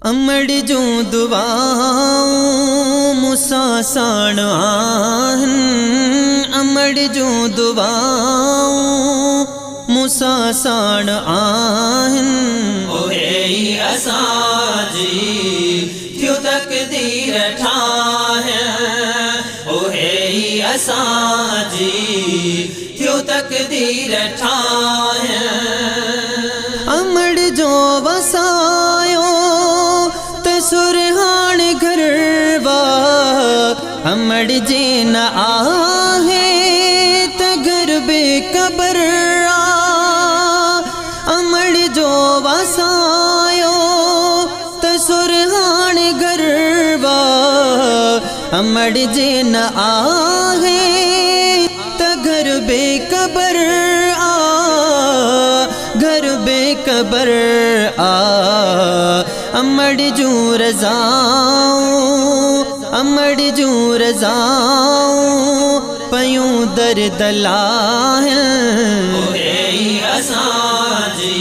अमड़ जो दुआऊं मुसा साण आहन। अमड़ जो दुआऊं मुसा साण आहन। ओहे असांजी थियो तकदीर ठाहे। ओहे असांजी थियो तकदीर ठाहे। अमड़ जो वसायो सुरहान घरवा। अमड़ जे न आहे त घर बेकबर आ। अमड़ जो वसायो त सुरहान घरवा। अमड़ जे न आहे त घर बेकबर आ। घर बेकबर आ। अमड़ जू रज़ाऊं अमड़ जू रज़ाऊं पयूं दर्द लाहिं। ओहे असांजी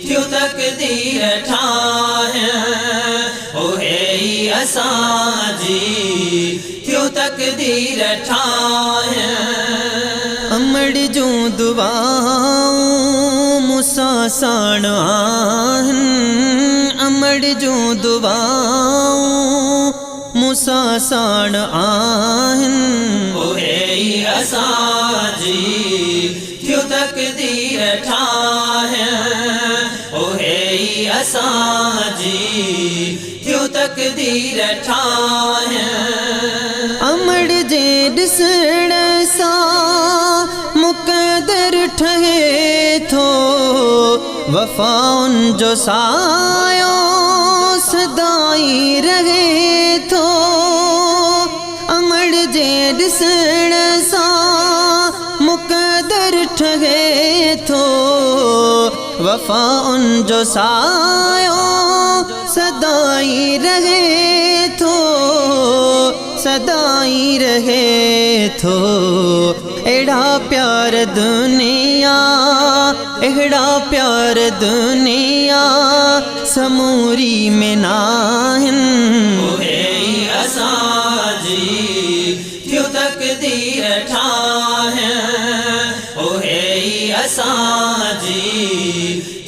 थियो तकदीर ठाहे। ओहे असांजी थियो तकदीर ठाहे। अमड़ जू दुआऊं मुसा साण आहन। अमड़ जो दुआऊं मुसा साण आहन। ओहे असांजी थियो तकदीर ठाहे। ओहे असांजी थियो तकदीर ठाहे। अमड़ जे ॾिसण सां मुक़दर ठहे थो। वफ़ाउन जो सायो सदाई रहे थो। अमड़ जे ॾिसण सां मुक़दर ठहे थो। वफ़ाउन जो सायो सदाई रहे थो। सदाई रहे थो। एड़ा प्यार दुनिया एड़ा प्यार दुनिया समूरी में नाहिन। ओहे असांजी थियो तकदीर ठाहे। ओहे असांजी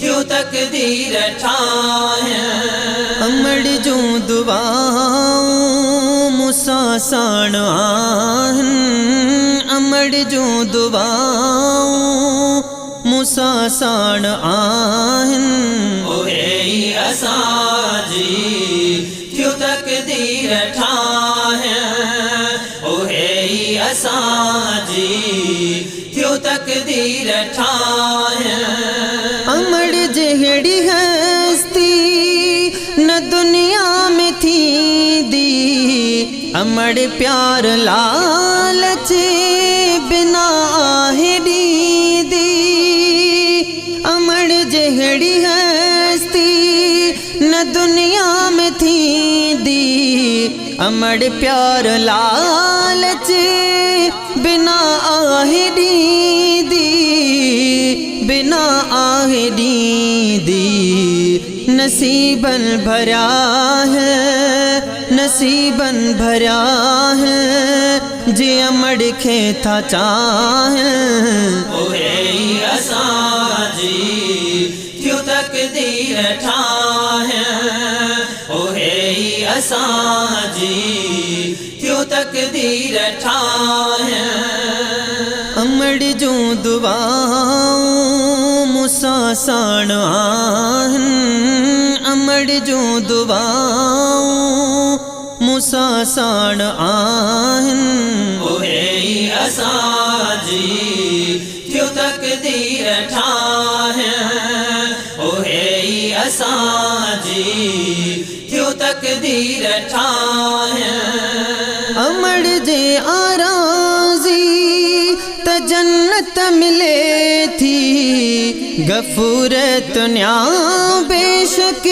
थियो तकदीर ठाहे। अमड़ जू दुआऊं मुसा साण आहन। अमड़ जो दुआऊं मुसा साण आहन। ओहे असांजी थियो तकदीर ठाहे। ओहे असांजी थियो तकदीर ठाहे। अमड़ जहिड़ी हस्ती न दुनिया में थींदी। अमड़ प्यार लालच बिना आहे ॾींदी। अमड़ जहिड़ी हस्ती न दुनिया में थींदी। अमड़ प्यार लालच बिना आहे ॾींदी। बिना आहे ॾींदी। नसीबन भरा है नसीबन भरा है जे अमड़ खे था चाहें। ओहे असांजी थियो तकदीर ठाहे। ओहे असांजी थियो तकदीर ठाहे। अमड़ जो दुआऊं मुसा साण आहन। अमड़ जो दुआऊं मुसा साण आहन। ओहे असांजी थियो तकदीर ठाहे। ओहे असांजी थियो तकदीर ठाहे। अमड़ जे आराज़ी त जन्नत मिले थी। गफूर तुन्या बेशक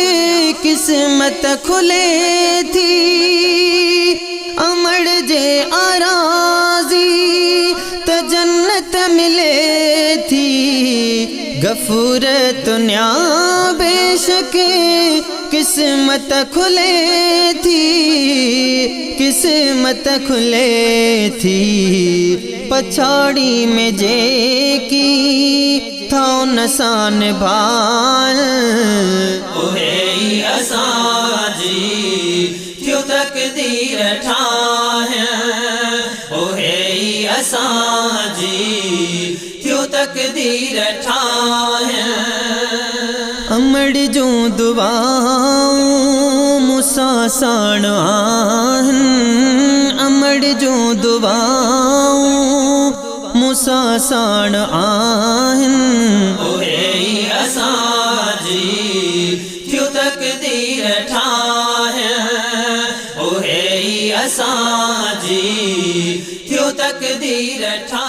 किस्मत खुले थी। अमड़ जे आराज़ी त जन्नत मिले थी। गफूर तुन्या बेशक किस्मत खुले थी, किस्मत खुले थी, पछाड़ी में जे की था नसान भाल। ओहे असांजी थियो तकदीर ठाहे, ओहे असांजी थियो तकदीर ठाहे। अमड़ जो दुआऊं मूसा साण आहिन, अमड़ जो दुआऊं मूसा साण आहिन। ओहे असांजी थियो तकदीर ठाहे, ओहे असांजी थियो तकदीर ठाहे।